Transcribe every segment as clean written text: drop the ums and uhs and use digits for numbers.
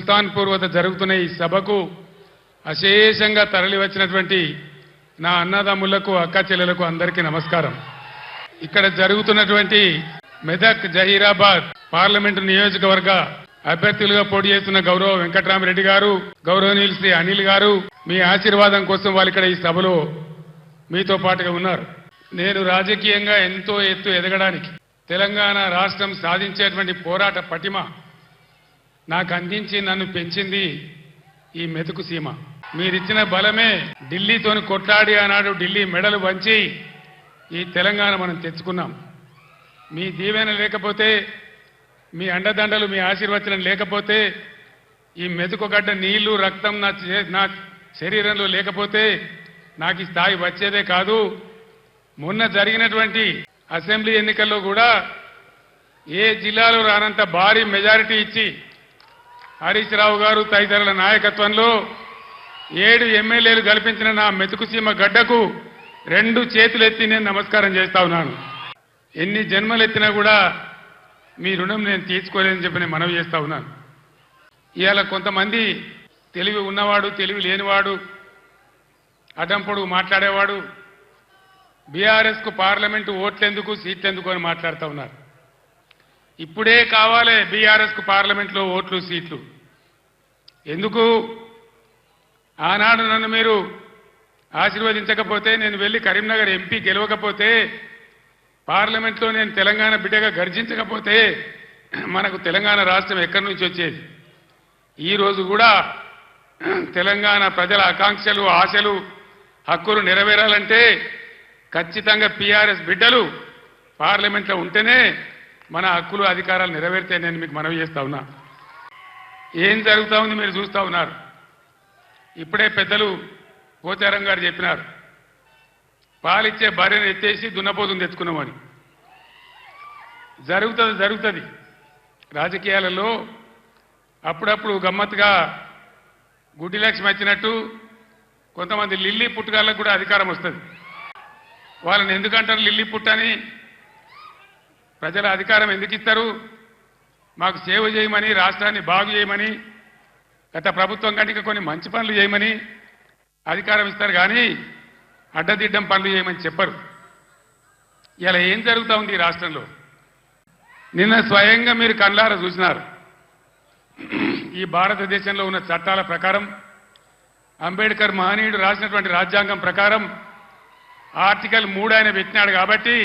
సుల్తాన్పూర్ వద్ద జరుగుతున్న ఈ సభకు అశేషంగా తరలివచ్చినటువంటి నా అన్నదమ్ములకు అక్క చెల్లెలకు అందరికీ నమస్కారం. ఇక్కడ జరుగుతున్నటువంటి మెదక్ జహీరాబాద్ పార్లమెంటు నియోజకవర్గ అభ్యర్థులుగా పోటీ చేస్తున్న గౌరవ వెంకట్రామరెడ్డి గారు, గౌరవనీయులు శ్రీ అనిల్ గారు, మీ ఆశీర్వాదం కోసం వాళ్ళు ఇక్కడ ఈ సభలో మీతో పాటుగా ఉన్నారు. నేను రాజకీయంగా ఎంతో ఎత్తు ఎదగడానికి తెలంగాణ రాష్ట్రం సాధించేటువంటి పోరాట పటిమ నాకు అందించి నన్ను పెంచింది ఈ మెతుకు సీమ. మీరిచ్చిన బలమే ఢిల్లీతోని కొట్లాడి ఆనాడు ఢిల్లీ మెడలు వంచి ఈ తెలంగాణ మనం తెచ్చుకున్నాం. మీ దీవెన లేకపోతే, మీ అండదండలు, మీ ఆశీర్వచనం లేకపోతే, ఈ మెతుకుగడ్డ నీళ్లు రక్తం నా శరీరంలో లేకపోతే నాకు ఈ స్థాయి వచ్చేదే కాదు. మొన్న జరిగినటువంటి అసెంబ్లీ ఎన్నికల్లో కూడా ఏ జిల్లాలో రానంత భారీ మెజారిటీ ఇచ్చి హరీష్ రావు గారు తదితరుల నాయకత్వంలో 7 ఎమ్మెల్యేలు కల్పించిన నా మెతుకుసీమ గడ్డకు 2 చేతులెత్తి నేను నమస్కారం చేస్తా ఉన్నాను. ఎన్ని జన్మలెత్తినా కూడా మీ రుణం నేను తీర్చుకోలేదని చెప్పి నేను మనవి చేస్తా ఉన్నాను. ఇవాళ కొంతమంది తెలివి ఉన్నవాడు, తెలివి లేనివాడు, అడ్డంపొడుగు మాట్లాడేవాడు బీఆర్ఎస్కు పార్లమెంటు ఓట్లెందుకు, సీట్లెందుకు అని మాట్లాడుతూ ఉన్నారు. ఇప్పుడే కావాలి బీఆర్ఎస్కు పార్లమెంట్లో ఓట్లు, సీట్లు. ఎందుకు? ఆనాడు నన్ను మీరు ఆశీర్వదించకపోతే, నేను వెళ్ళి కరీంనగర్ ఎంపీ గెలవకపోతే, పార్లమెంట్లో నేను తెలంగాణ బిడ్డగా గర్జించకపోతే మనకు తెలంగాణ రాష్ట్రం ఎక్కడి నుంచి వచ్చేది? ఈరోజు కూడా తెలంగాణ ప్రజల ఆకాంక్షలు, ఆశలు, హక్కులు నెరవేరాలంటే ఖచ్చితంగా పీఆర్ఎస్ బిడ్డలు పార్లమెంట్లో ఉంటేనే మన హక్కులు, అధికారాలు నెరవేరితే నేను మీకు మనవి చేస్తా ఉన్నా. ఏం జరుగుతూ ఉంది మీరు చూస్తూ ఉన్నారు. ఇప్పుడే పెద్దలు పోచారం గారు చెప్పినారు, పాలిచ్చే భార్యను ఎత్తేసి దున్నపోతుని తెచ్చుకున్నామని. జరుగుతుంది. రాజకీయాలలో అప్పుడప్పుడు గమ్మత్తుగా గుడ్డి లక్ష్మి వచ్చినట్టు కొంతమంది లిల్లీ పుట్టుగాళ్ళకు కూడా అధికారం వస్తుంది. వాళ్ళని ఎందుకంటారు లిల్లీ పుట్టని? ప్రజల అధికారం ఎందుకు ఇస్తారు? మాకు సేవ చేయమని, రాష్ట్రాన్ని బాగు చేయమని, గత ప్రభుత్వం కంటే కొన్ని మంచి పనులు చేయమని అధికారం ఇస్తారు, కానీ అడ్డదిడ్డం పనులు చేయమని చెప్పరు. ఇలా ఏం జరుగుతూ ఉంది ఈ రాష్ట్రంలో? నిన్న స్వయంగా మీరు కళ్ళారా చూసినారు. ఈ భారతదేశంలో ఉన్న చట్టాల ప్రకారం, అంబేద్కర్ మహనీయుడు రాసినటువంటి రాజ్యాంగం ప్రకారం ఆర్టికల్ 3 ఆయన పెట్టినాడు కాబట్టి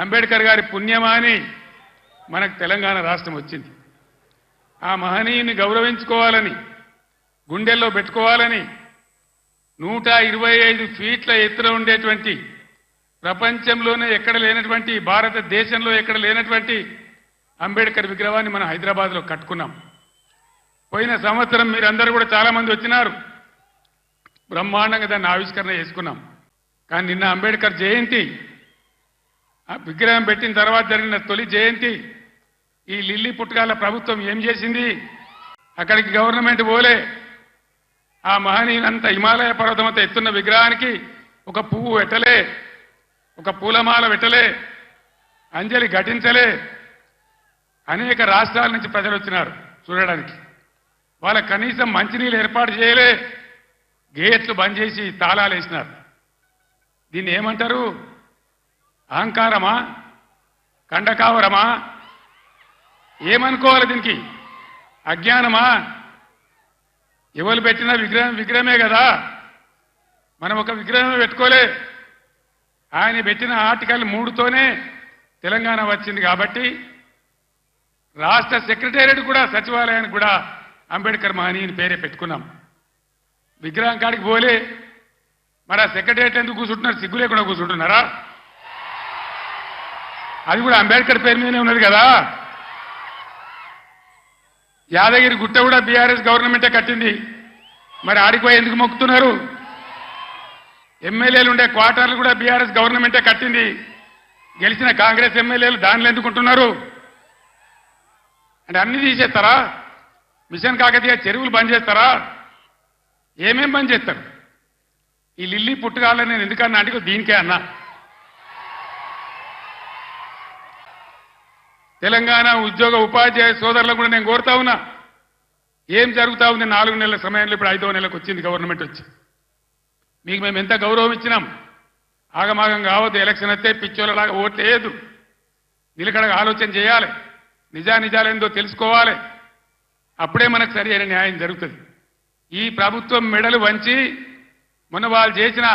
అంబేద్కర్ గారి పుణ్యమాని మనకు తెలంగాణ రాష్ట్రం వచ్చింది. ఆ మహనీయుని గౌరవించుకోవాలని, గుండెల్లో పెట్టుకోవాలని 125 ఫీట్ల ఎత్తున ఉండేటువంటి, ప్రపంచంలోనే ఎక్కడ లేనటువంటి, భారతదేశంలో ఎక్కడ లేనటువంటి అంబేద్కర్ విగ్రహాన్ని మనం హైదరాబాద్లో కట్టుకున్నాం. పోయిన సంవత్సరం మీరందరూ కూడా చాలామంది వచ్చినారు, బ్రహ్మాండంగా దాన్ని ఆవిష్కరణ చేసుకున్నాం. కానీ నిన్న అంబేద్కర్ జయంతి, ఆ విగ్రహం పెట్టిన తర్వాత జరిగిన తొలి జయంతి, ఈ లిల్లీ పుట్టుగాల ప్రభుత్వం ఏం చేసింది? అక్కడికి గవర్నమెంట్ పోలే, ఆ మహనీయునంతా హిమాలయ పర్వతం అంతా ఎత్తున్న విగ్రహానికి ఒక పువ్వు పెట్టలే, ఒక పూలమాల పెట్టలే, అంజలి ఘటించలే. అనేక రాష్ట్రాల నుంచి ప్రజలు వచ్చినారు చూడడానికి. వాళ్ళ కనీసం మంచినీళ్ళు ఏర్పాటు చేయలే, గేట్లు బంద్ చేసి తాళాలు వేసినారు. దీన్ని ఏమంటారు? అహంకారమా? కండకావరమా? ఏమనుకోవాలి దీనికి? అజ్ఞానమా? ఎవరు పెట్టిన విగ్రహమే కదా, మనం ఒక విగ్రహమే పెట్టుకోలే. ఆయన పెట్టిన ఆర్టికల్ 3తోనే తెలంగాణ వచ్చింది కాబట్టి రాష్ట్ర సెక్రటేరియట్ కూడా, సచివాలయానికి కూడా అంబేద్కర్ మహనీయుని పేరే పెట్టుకున్నాం. విగ్రహం కాడికి పోలే. మరి ఆ సెక్రటేరియట్ ఎందుకు కూర్చుంటున్నారు? సిగ్గు లేకుండా కూర్చుంటున్నారా? అది కూడా అంబేద్కర్ పేరు మీదనే ఉన్నది కదా. యాదగిరి గుట్ట కూడా బీఆర్ఎస్ గవర్నమెంటే కట్టింది. మరి ఆడిపోయి ఎందుకు మొక్కుతున్నారు? ఎమ్మెల్యేలు ఉండే క్వార్టర్లు కూడా బీఆర్ఎస్ గవర్నమెంటే కట్టింది. గెలిచిన కాంగ్రెస్ ఎమ్మెల్యేలు దానిలో ఎందుకుంటున్నారు? అంటే అన్ని తీసేస్తారా? మిషన్ కాకతీయ చెరువులు బంద్ చేస్తారా? ఏమేం బంద్ చేస్తారు? ఈ లిల్లీ పుట్టుగాలని నేను ఎందుకన్నా అంటే దీనికే అన్నా. తెలంగాణ ఉద్యోగ ఉపాధ్యాయ సోదరులకు కూడా నేను కోరుతా ఉన్నా, ఏం జరుగుతా ఉంది 4 నెలల సమయంలో ఇప్పుడు 5వ నెలకు వచ్చింది గవర్నమెంట్ వచ్చి. మీకు మేము ఎంత గౌరవం ఇచ్చినాం. ఆగమాగం కావద్దు, ఎలక్షన్ వస్తే పిచ్చోళ్ళలాగా ఓట్లేదు. నిలకడగా ఆలోచన చేయాలి, నిజానిజాలేందో తెలుసుకోవాలి. అప్పుడే మనకు సరి అయిన న్యాయం జరుగుతుంది. ఈ ప్రభుత్వం మెడలు వంచి మొన్న వాళ్ళు చేసిన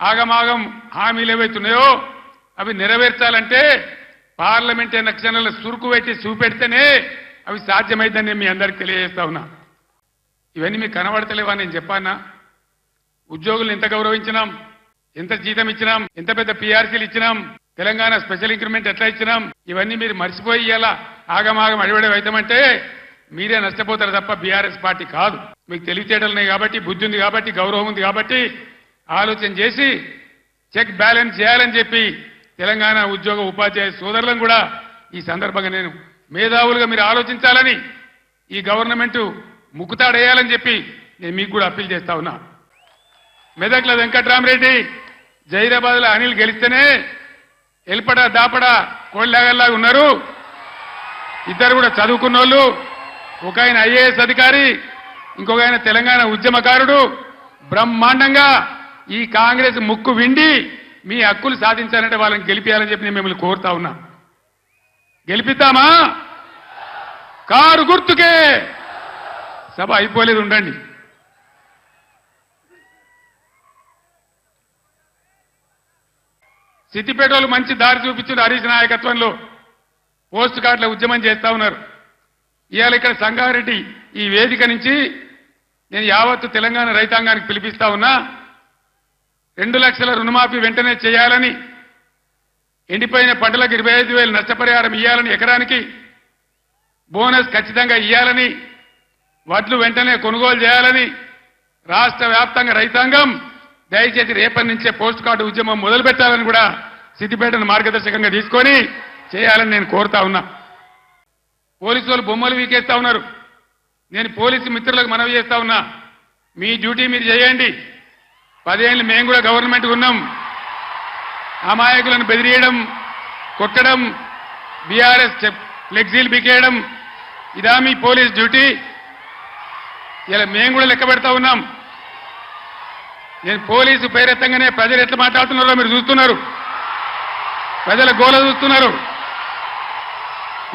ఆగమాగం హామీలు ఏవైతున్నాయో అవి నెరవేర్చాలంటే పార్లమెంట్ ఎలక్షన్లలో సురుకు పెట్టి చూపెడితేనే అవి సాధ్యమైందని నేను మీ అందరికీ తెలియజేస్తా ఉన్నా. ఇవన్నీ మీకు కనబడతలేవా నేను చెప్పానా? ఉద్యోగులను ఎంత గౌరవించినాం, ఎంత జీతం ఇచ్చినాం, ఎంత పెద్ద పీఆర్సీలు ఇచ్చినాం, తెలంగాణ స్పెషల్ ఇంక్రిమెంట్ ఎట్లా ఇచ్చినాం, ఇవన్నీ మీరు మర్చిపోయి ఇలా ఆగమాగం అడివడే అవుతామంటే మీరే నష్టపోతారు తప్ప బీఆర్ఎస్ పార్టీ కాదు. మీకు తెలివితేటలున్నాయి కాబట్టి, బుద్ధి ఉంది కాబట్టి, గౌరవం ఉంది కాబట్టి ఆలోచన చేసి చెక్ బ్యాలెన్స్ చేయాలని చెప్పి తెలంగాణ ఉద్యోగ ఉపాధ్యాయ సోదరులను కూడా ఈ సందర్భంగా నేను మేధావులుగా మీరు ఆలోచించాలని, ఈ గవర్నమెంట్ ముక్కుతాడేయాలని చెప్పి నేను మీకు కూడా అప్పీల్ చేస్తా ఉన్నా. మెదక్ల వెంకట్రామరెడ్డి, జైరాబాద్లో అనిల్ గెలిస్తేనే ఎల్పడా దాపడా కోళ్ళలాగా ఉన్నారు. ఇద్దరు కూడా చదువుకున్న వాళ్ళు. ఒక ఆయన ఐఏఎస్ అధికారి, ఇంకొక ఆయన తెలంగాణ ఉద్యమకారుడు. బ్రహ్మాండంగా ఈ కాంగ్రెస్ ముక్కు విండి మీ హక్కులు సాధించాలంటే వాళ్ళని గెలిపించాలని చెప్పి నేను మిమ్మల్ని కోరుతా ఉన్నా. గెలిపిద్దామా? కారు గుర్తుకే. సభ అయిపోలేదు, ఉండండి. సిద్దిపేటలో మంచి దారి చూపించిన హరీష్ నాయకత్వంలో పోస్ట్ కార్డుల ఉద్యమం చేస్తా ఉన్నారు. ఇవాళ ఇక్కడ సంగారెడ్డి ఈ వేదిక నుంచి నేను యావత్తు తెలంగాణ రైతాంగానికి పిలిపిస్తా ఉన్నా. 2 లక్షల రుణమాఫీ వెంటనే చేయాలని, ఎండిపోయిన పంటలకు 25,000 నష్టపరిహారం ఇవ్వాలని, ఎకరానికి బోనస్ ఖచ్చితంగా ఇవ్వాలని, వడ్లు వెంటనే కొనుగోలు చేయాలని రాష్ట్ర వ్యాప్తంగా రైతాంగం దయచేసి రేపటి నుంచే పోస్ట్ కార్డు ఉద్యమం మొదలు పెట్టాలని కూడా సిద్దిపేటను మార్గదర్శకంగా తీసుకొని చేయాలని నేను కోరుతా ఉన్నా. పోలీసు వాళ్ళు బొమ్మలు వీకేస్తా ఉన్నారు. నేను పోలీసు మిత్రులకు మనవి చేస్తా ఉన్నా, మీ డ్యూటీ మీరు చేయండి. 10 ఏళ్ళు మేము కూడా గవర్నమెంట్ ఉన్నాం. అమాయకులను బెదిరియడం, కొట్టడం, బీఆర్ఎస్ ఫ్లెక్సీలు బికేయడం ఇదా మీ పోలీస్ డ్యూటీ? ఇలా మేము కూడా లెక్క పెడతా ఉన్నాం. నేను పోలీసు పేరెత్తంగానే ప్రజలు ఎట్లా మాట్లాడుతున్నారో మీరు చూస్తున్నారు. ప్రజల గోల చూస్తున్నారు.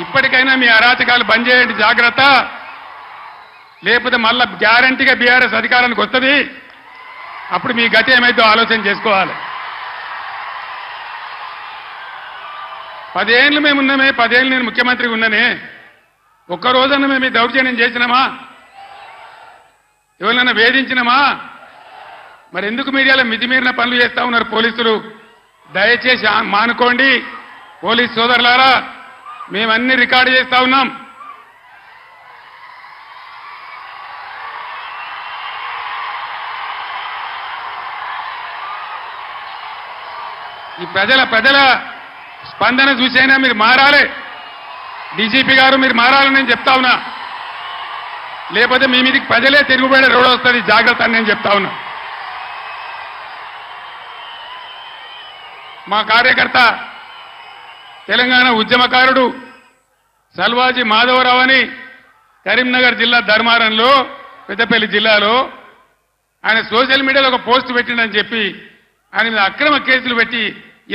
ఇప్పటికైనా మీ అరాచకాలు బంద్ చేయండి, జాగ్రత్త. లేకపోతే మళ్ళా గ్యారంటీగా బీఆర్ఎస్ అధికారానికి వస్తుంది. అప్పుడు మీ గతి ఏమైందో ఆలోచన చేసుకోవాలి. 10 ఏళ్ళు మేము ఉన్నామే, 10 ఏళ్ళు నేను ముఖ్యమంత్రిగా ఉన్నానే, ఒక్కరోజన్నా మేము ఈ దౌర్జన్యం చేసినామా? ఎవరినైనా వేధించినామా? మరి ఎందుకు మీడియాలో మితిమీరిన పనులు చేస్తా ఉన్నారు పోలీసులు? దయచేసి మానుకోండి పోలీస్ సోదరులారా. మేమన్నీ రికార్డు చేస్తా ఉన్నాం. ఈ ప్రజల స్పందన చూసైనా మీరు మారాలి. డీజీపీ గారు మీరు మారాలని నేను చెప్తా ఉన్నా. లేకపోతే మీ మీదకి ప్రజలే తిరుగుబడే రోడ్ వస్తుంది, జాగ్రత్త అని నేను చెప్తా ఉన్నా. మా కార్యకర్త తెలంగాణ ఉద్యమకారుడు సల్వాజీ మాధవరావు అని కరీంనగర్ జిల్లా ధర్మారంలో, పెద్దపల్లి జిల్లాలో ఆయన సోషల్ మీడియాలో ఒక పోస్ట్ పెట్టిండని చెప్పి ఆయన మీద అక్రమ కేసులు పెట్టి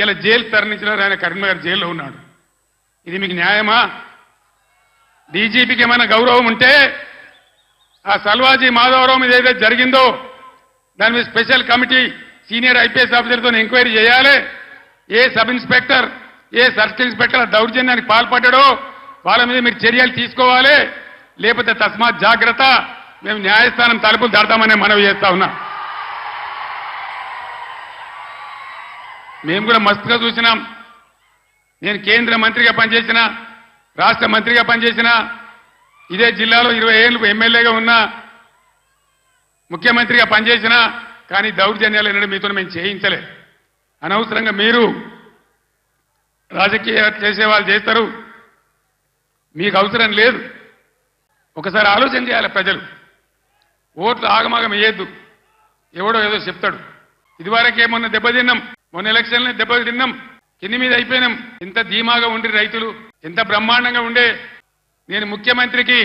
ఇలా జైలు తరలించినారు. ఆయన కరీంనగర్ జైల్లో ఉన్నాడు. ఇది మీకు న్యాయమా? డీజీపీకి ఏమైనా గౌరవం ఉంటే ఆ సల్వాజీ మాధవరావు మీద ఏదైతే జరిగిందో దాని మీద స్పెషల్ కమిటీ సీనియర్ ఐపీఎస్ ఆఫీసర్తో ఎంక్వైరీ చేయాలి. ఏ సబ్ ఇన్స్పెక్టర్, ఏ సర్కిల్ ఇన్స్పెక్టర్ దౌర్జన్యానికి పాల్పడ్డాడో వాళ్ళ మీద మీరు చర్యలు తీసుకోవాలి. లేకపోతే తస్మాత్ జాగ్రత్త, మేము న్యాయస్థానం తలుపులు దాడతామని మనవి చేస్తా ఉన్నా. మేము కూడా మస్తుగా చూసినాం. నేను కేంద్ర మంత్రిగా పనిచేసిన, రాష్ట్ర మంత్రిగా పనిచేసిన, ఇదే జిల్లాలో 20 ఏళ్ళు ఎమ్మెల్యేగా ఉన్నా, ముఖ్యమంత్రిగా పనిచేసిన, కానీ దౌర్జన్యాలు ఎన్నడూ మీతో మేము చేయించలే. అనవసరంగా మీరు రాజకీయ చేసేవాళ్ళు చేస్తారు, మీకు అవసరం లేదు. ఒకసారి ఆలోచన చేయాలి ప్రజలు. ఓట్లు ఆగమాగం వేయద్దు. ఎవడో ఏదో చెప్తాడు. ఇదివరకే మొన్న దెబ్బతిన్నాం, మొన్న ఎలక్షన్లో దెబ్బలు తిన్నాం, కింది మీద అయిపోయినాం. ఎంత ధీమాగా ఉండి రైతులు ఎంత బ్రహ్మాండంగా ఉండే. నేను ముఖ్యమంత్రికి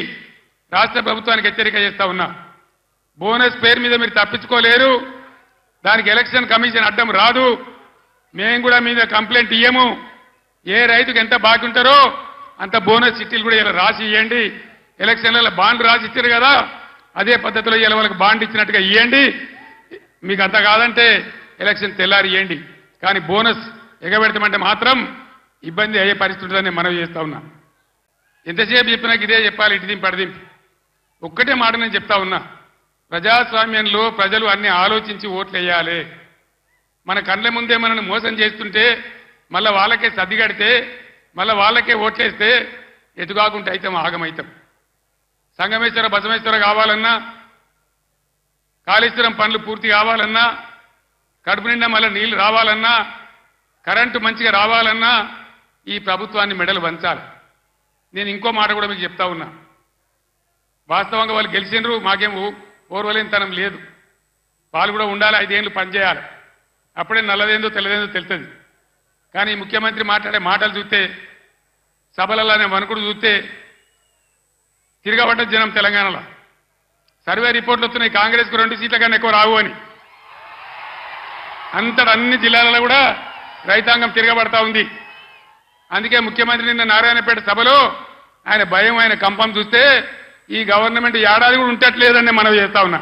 రాష్ట్ర ప్రభుత్వానికి హెచ్చరిక చేస్తా ఉన్నా. బోనస్ పేరు మీద మీరు తప్పించుకోలేరు. దానికి ఎలక్షన్ కమిషన్ అడ్డం రాదు. మేము కూడా మీద కంప్లైంట్ ఇయ్యము. ఏ రైతుకు ఎంత బాకీ ఉంటారో అంత బోనస్ చిట్టీలు కూడా ఇలా రాసి ఇవ్వండి. ఎలక్షన్లలో బాండ్ రాసి ఇచ్చారు కదా, అదే పద్ధతిలో ఇలా వాళ్ళకి బాండ్ ఇచ్చినట్టుగా ఇవ్వండి. మీకు అంత కాదంటే ఎలక్షన్ తెల్లారి ఇవ్వండి. కానీ బోనస్ ఎగబెడతామంటే మాత్రం ఇబ్బంది అయ్యే పరిస్థితి ఉంటుందని మనవి చేస్తా ఉన్నా. ఎంతసేపు చెప్పినా ఇదే చెప్పాలి, ఇటు దింపి అడిదింపి. ఒక్కటే మాట నేను చెప్తా ఉన్నా. ప్రజాస్వామ్యంలో ప్రజలు అన్ని ఆలోచించి ఓట్లు వేయాలి. మన కళ్ళ ముందే మనల్ని మోసం చేస్తుంటే మళ్ళీ వాళ్ళకే సర్దిగడితే మళ్ళీ వాళ్ళకే ఓట్లేస్తే ఎటుకాకుంటే అయితే ఆగమైతాం. సంగమేశ్వర బసమేశ్వర కావాలన్నా, కాళేశ్వరం పనులు పూర్తి కావాలన్నా, కడుపు నిండా మళ్ళీ నీళ్లు రావాలన్నా, కరెంటు మంచిగా రావాలన్నా ఈ ప్రభుత్వాన్ని మెడలు వంచాలి. నేను ఇంకో మాట కూడా మీకు చెప్తా ఉన్నా. వాస్తవంగా వాళ్ళు గెలిచినరు, మాకేం ఓర్వలేనితనం లేదు. వాళ్ళు కూడా ఉండాలి, 5 ఏళ్ళు పనిచేయాలి. అప్పుడే నల్లదేందో తెల్లదేందో తెలుస్తుంది. కానీ ముఖ్యమంత్రి మాట్లాడే మాటలు చూస్తే, సభలలోనే వణుకుడు చూస్తే తిరగబడ్డ జనం తెలంగాణలో. సర్వే రిపోర్ట్లు వస్తున్నాయి, కాంగ్రెస్కు 2 సీట్ల కన్నా ఎక్కువ రావు అని. అంతటా అన్ని జిల్లాలలో కూడా రైతాంగం తిరగబడతా ఉంది. అందుకే ముఖ్యమంత్రి నిన్న నారాయణపేట సభలో ఆయన భయం, ఆయన కంపం చూస్తే ఈ గవర్నమెంట్ ఏడాది కూడా ఉండట్లేదని మనం చేస్తా ఉన్నా.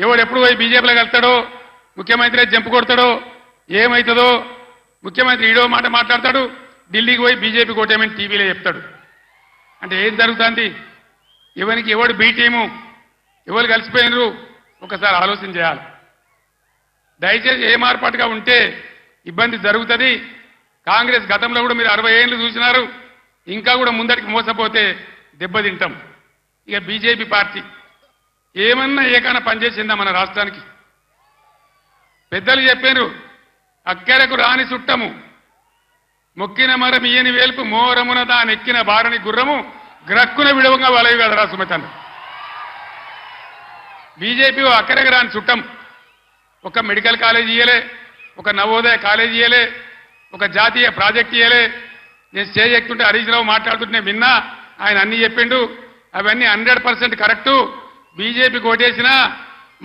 ఎవడు ఎప్పుడు పోయి బీజేపీలో కలుస్తాడో, ముఖ్యమంత్రి జంపు కొడతాడో, ఏమవుతుందో. ముఖ్యమంత్రి ఈడో మాట మాట్లాడతాడు, ఢిల్లీకి పోయి బీజేపీ కోటేమని టీవీలో చెప్తాడు. అంటే ఏం జరుగుతుంది? ఎవరికి ఎవడు బీ టీము, ఎవరు కలిసిపోయినరు ఒకసారి ఆలోచన చేయాలి. దయచేసి ఏ మార్పాటుగా ఉంటే ఇబ్బంది జరుగుతుంది. కాంగ్రెస్ గతంలో కూడా మీరు 60 ఏళ్ళు చూసినారు. ఇంకా కూడా ముందరికి మోసపోతే దెబ్బతింటాం. ఇక బీజేపీ పార్టీ ఏమన్నా ఏకైనా పనిచేసిందా మన రాష్ట్రానికి? పెద్దలు చెప్పారు, అక్కెరకు రాని చుట్టము మొక్కిన మరం ఇయ్యని వేల్పు మోరమున దానెక్కిన బారని గుర్రము గ్రక్కున విడవంగా వలవి కదరా సుమతన్న. బీజేపీ అక్కరకు రాని చుట్టం. ఒక మెడికల్ కాలేజ్ ఇయ్యలే, ఒక నవోదయ కాలేజ్ ఇయ్యలే, ఒక జాతీయ ప్రాజెక్ట్ ఇయ్యలే. నేను స్టేజ్ ఎక్కుతుంటే హరీష్ రావు మాట్లాడుతుంటే విన్నా, ఆయన అన్ని చెప్పిండు. అవన్నీ 100% కరెక్టు. బీజేపీకి ఓటేసినా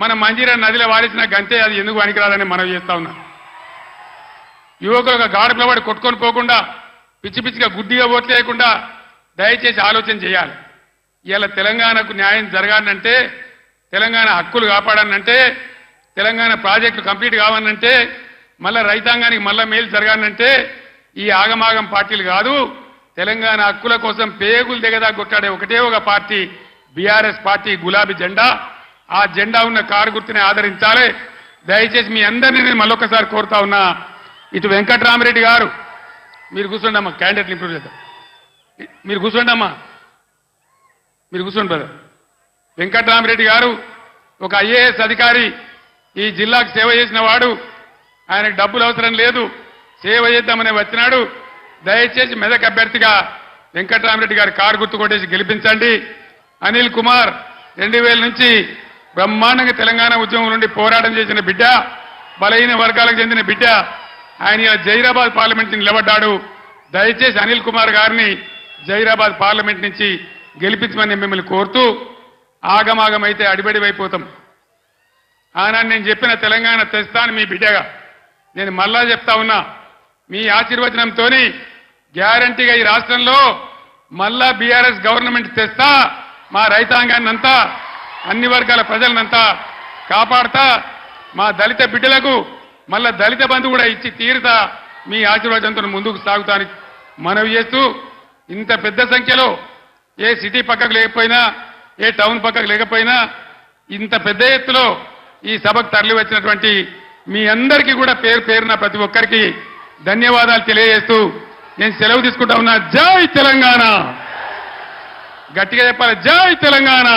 మన మంజీరా నదిలో వాడేసిన గంతే, అది ఎందుకు పనికిరాదని మనం చేస్తా ఉన్నా. యువకులు ఒక గాడు పిల్లవాడు కొట్టుకొని పోకుండా, పిచ్చి పిచ్చిగా గుడ్డిగా ఓట్లేయకుండా దయచేసి ఆలోచన చేయాలి. ఇవాళ తెలంగాణకు న్యాయం జరగాలంటే, తెలంగాణ హక్కులు కాపాడాలంటే, తెలంగాణ ప్రాజెక్టులు కంప్లీట్ కావాలంటే, మళ్ళా రైతాంగానికి మళ్ళా మేలు జరగాలంటే ఈ ఆగమాగం పార్టీలు కాదు. తెలంగాణ హక్కుల కోసం పేగులు దిగదా కొట్టాడే ఒకటే ఒక పార్టీ బీఆర్ఎస్ పార్టీ, గులాబీ జెండా. ఆ జెండా ఉన్న కారు గుర్తుని ఆదరించాలి. దయచేసి మీ అందరినీ నేను మళ్ళొకసారి కోరుతా ఉన్నా. ఇటు వెంకట్రామరెడ్డి గారు, మీరు కూర్చోండి అమ్మా, క్యాండిడేట్లు ఇంప్రూవ్ చేద్దాం. మీరు కూర్చోండి అమ్మా, మీరు కూర్చోండి బ్రదర్. వెంకట్రామరెడ్డి గారు ఒక ఐఏఎస్ అధికారి, ఈ జిల్లాకు సేవ చేసిన వాడు. ఆయనకు డబ్బులు అవసరం లేదు, సేవ చేద్దామని వచ్చినాడు. దయచేసి మెదక్ అభ్యర్థిగా వెంకట్రామరెడ్డి గారు కారు గుర్తు కొట్టేసి గెలిపించండి. అనిల్ కుమార్ 2000 నుంచి బ్రహ్మాండంగా తెలంగాణ ఉద్యమం నుండి పోరాటం చేసిన బిడ్డ, బలహీన వర్గాలకు చెందిన బిడ్డ. ఆయన జైరాబాద్ పార్లమెంట్ నిలబడ్డాడు. దయచేసి అనిల్ కుమార్ గారిని జైరాబాద్ పార్లమెంట్ నుంచి గెలిపించమని మిమ్మల్ని కోరుతూ, ఆగమాగమైతే అడిబడివైపోతాం. ఆనాడు నేను చెప్పిన తెలంగాణ తెస్తాను మీ బిడ్డగా. నేను మళ్ళా చెప్తా ఉన్నా, మీ ఆశీర్వచనంతో గ్యారంటీగా ఈ రాష్ట్రంలో మళ్ళా బీఆర్ఎస్ గవర్నమెంట్ తెస్తా. మా రైతాంగాన్ని అంతా, అన్ని వర్గాల ప్రజలనంతా కాపాడతా. మా దళిత బిడ్డలకు మళ్ళా దళిత బంధు కూడా ఇచ్చి తీరుతా. మీ ఆశీర్వాదంతో ముందుకు సాగుతానికి మనవి చేస్తూ, ఇంత పెద్ద సంఖ్యలో ఏ సిటీ పక్కకు లేకపోయినా, ఏ టౌన్ పక్కకు లేకపోయినా, ఇంత పెద్ద ఎత్తులో ఈ సభకు తరలి వచ్చినటువంటి మీ అందరికీ కూడా పేరు పేరున ప్రతి ఒక్కరికి ధన్యవాదాలు తెలియజేస్తూ నేను సెలవు తీసుకుంటా ఉన్నా. జై తెలంగాణ. గట్టిగా చెప్పాలి, జై తెలంగాణ.